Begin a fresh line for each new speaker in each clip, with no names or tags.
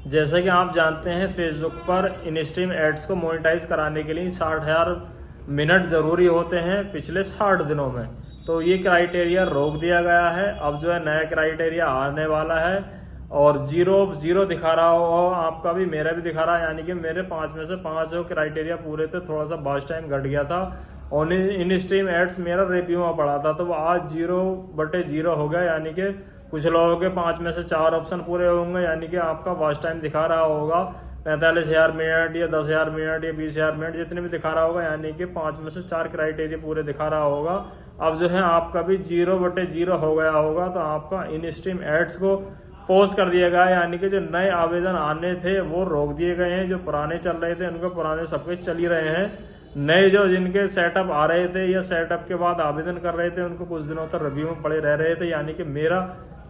जैसे कि आप जानते हैं फेसबुक पर इन स्ट्रीम एड्स को मोनेटाइज कराने के लिए 60,000 मिनट ज़रूरी होते हैं पिछले 60 दिनों में। तो ये क्राइटेरिया रोक दिया गया है। अब जो है नया क्राइटेरिया आने वाला है और 0 दिखा रहा हो आपका भी, मेरा भी दिखा रहा है, यानी कि मेरे 5 में से 5 जो क्राइटेरिया पूरे थे, थोड़ा सा बास्ट टाइम घट गया था और इन स्ट्रीम एड्स मेरा रिव्यू में पड़ा था, तो वो आज 0/0 हो गया, यानी कि कुछ लोगों के 5 में से 4 ऑप्शन पूरे होंगे, यानी कि आपका वॉच टाइम दिखा रहा होगा 45,000 मिनट या 10,000 मिनट या 20,000 मिनट, जितने भी दिखा रहा होगा, यानी कि 5 में से 4 क्राइटेरिया पूरे दिखा रहा होगा। अब जो है आपका भी 0/0 हो गया होगा, तो आपका इन स्ट्रीम एड्स को पॉज कर दिया गया है, यानी कि जो नए आवेदन आने थे वो रोक दिए गए हैं। जो पुराने चल रहे थे उनके पुराने सबके चल ही रहे हैं। नए जो जिनके सेटअप आ रहे थे या सेटअप के बाद आवेदन कर रहे थे उनको कुछ दिनों तक रिव्यू में पड़े रह रहे थे, यानी कि मेरा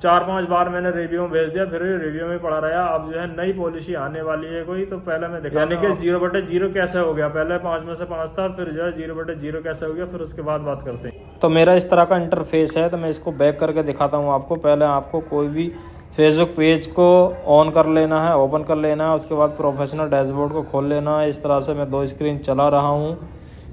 4-5 बार मैंने रिव्यू में भेज दिया, फिर रिव्यू में पड़ा रहा। अब जो है नई पॉलिसी आने वाली है कोई, तो पहले मैं दिखा, यानी कि 0/0 कैसे हो गया, पहले 5 में से 5 था, फिर जो है 0/0 कैसे हो गया, फिर उसके बाद बात करते हैं। तो मेरा इस तरह का इंटरफेस है, तो मैं इसको बैक करके दिखाता हूँ आपको। पहले आपको कोई भी फेसबुक पेज को ऑन कर लेना है, ओपन कर लेना है, उसके बाद प्रोफेशनल डैशबोर्ड को खोल लेना है। इस तरह से मैं 2 स्क्रीन चला रहा हूँ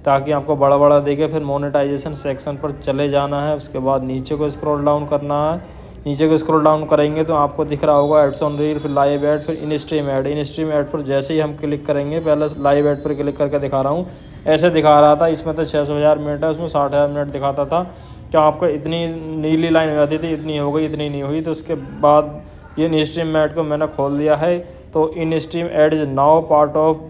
ताकि आपको बड़ा बड़ा दिखे। फिर मोनेटाइजेशन सेक्शन पर चले जाना है, उसके बाद नीचे को स्क्रॉल डाउन करना है। नीचे को स्क्रॉल डाउन करेंगे तो आपको दिख रहा होगा एड्स ऑन रील, फिर लाइव एड, फिर इन स्ट्रीम एड। इन स्ट्रीम एड पर जैसे ही हम क्लिक करेंगे, पहले लाइव एड पर क्लिक करके दिखा रहा हूँ, ऐसे दिखा रहा था। इसमें तो 600,000 मिनट है, उसमें 60,000 मिनट दिखाता था। क्या आपको इतनी नीली लाइन हो जाती थी, इतनी हो गई, इतनी नहीं हुई। तो उसके बाद ये इन स्ट्रीम एड को मैंने खोल दिया है, तो in stream ad is now part of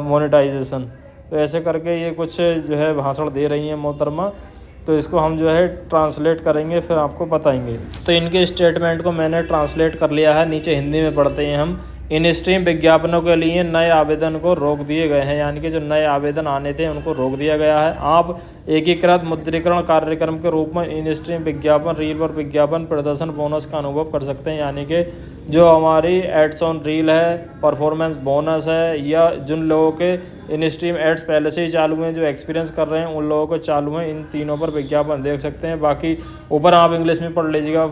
monetization. तो ऐसे करके ये कुछ जो है भाषण दे रही हैं मोहतरमा, तो इसको हम जो है ट्रांसलेट करेंगे, फिर आपको बताएंगे। तो इनके स्टेटमेंट को मैंने ट्रांसलेट कर लिया है। नीचे हिंदी में पढ़ते हैं हम। इन स्ट्रीम विज्ञापनों के लिए नए आवेदन को रोक दिए गए हैं, यानी कि जो नए आवेदन आने थे उनको रोक दिया गया है। आप एकीकृत मुद्रीकरण कार्यक्रम के रूप में इन स्ट्रीम विज्ञापन, रील पर विज्ञापन प्रदर्शन बोनस का अनुभव कर सकते हैं, यानी कि जो हमारी एड्स ऑन रील है, परफॉर्मेंस बोनस है, या जिन लोगों के इन स्ट्रीम एड्स पहले से ही चालू हैं, जो एक्सपीरियंस कर रहे हैं उन लोगों को चालू हैं, इन तीनों पर विज्ञापन देख सकते हैं। बाकी ऊपर आप इंग्लिश में पढ़ लीजिएगा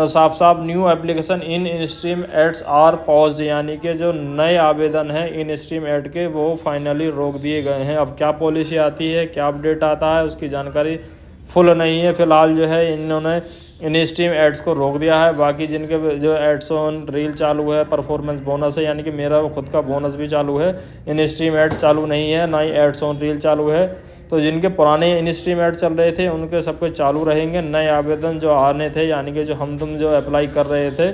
साफ साफ। New application in stream ads are paused, यानी कि जो नए आवेदन हैं इन स्ट्रीम एड के वो फाइनली रोक दिए गए हैं। अब क्या पॉलिसी आती है, क्या अपडेट आता है, उसकी जानकारी फुल नहीं है। फिलहाल जो है इन्होंने इन स्ट्रीम एड्स को रोक दिया है। बाकी जिनके जो एड्स ऑन रील चालू है, परफॉर्मेंस बोनस है, यानी कि मेरा खुद का बोनस भी चालू है, इन स्ट्रीम एड्स चालू नहीं है, ना ही एड्स ऑन रील चालू है। तो जिनके पुराने इन स्ट्रीम एड्स चल रहे थे उनके सब कुछ चालू रहेंगे। नए आवेदन जो आने थे, यानी कि जो हम तुम जो अप्लाई कर रहे थे,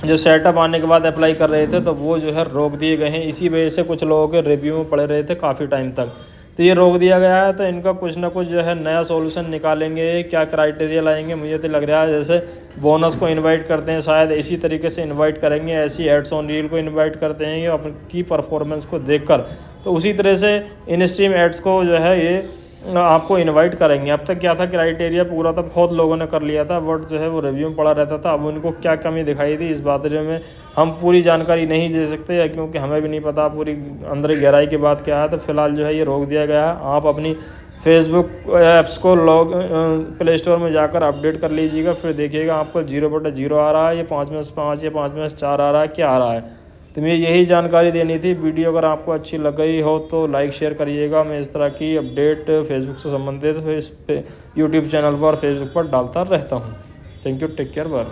जो सेटअप आने के बाद अप्लाई कर रहे थे, तो वो जो है रोक दिए गए हैं। इसी वजह से कुछ लोगों के रिव्यू में पड़े रहे थे काफ़ी टाइम तक, तो ये रोक दिया गया है। तो इनका कुछ ना कुछ जो है नया सॉल्यूशन निकालेंगे, क्या क्राइटेरिया लाएंगे, मुझे तो लग रहा है जैसे बोनस को इनवाइट करते हैं, शायद इसी तरीके से इनवाइट करेंगे। ऐसी एड्स ऑन रील को इनवाइट करते हैं ये अपनी परफॉर्मेंस को देखकर, तो उसी तरह से इन स्ट्रीम एड्स को जो है ये आपको इनवाइट करेंगे। अब तक क्या था, क्राइटेरिया पूरा था, बहुत लोगों ने कर लिया था, बट जो है वो रिव्यू में पड़ा रहता था। अब उनको क्या कमी दिखाई थी इस बारे में हम पूरी जानकारी नहीं दे सकते, क्योंकि हमें भी नहीं पता पूरी अंदर गहराई की बात क्या है। तो फिलहाल जो है ये रोक दिया गया है। आप अपनी फेसबुक ऐप्स को प्ले स्टोर में जाकर अपडेट कर लीजिएगा, फिर देखिएगा आपको 0/0 आ रहा है, ये 5 में से 5 या 5 में से 4 आ रहा है, क्या आ रहा है। तो मुझे यही जानकारी देनी थी। वीडियो अगर आपको अच्छी लग गई हो तो लाइक शेयर करिएगा। मैं इस तरह की अपडेट फेसबुक से संबंधित इस यूट्यूब चैनल पर, फेसबुक पर डालता रहता हूँ। Thank you, take care, bye.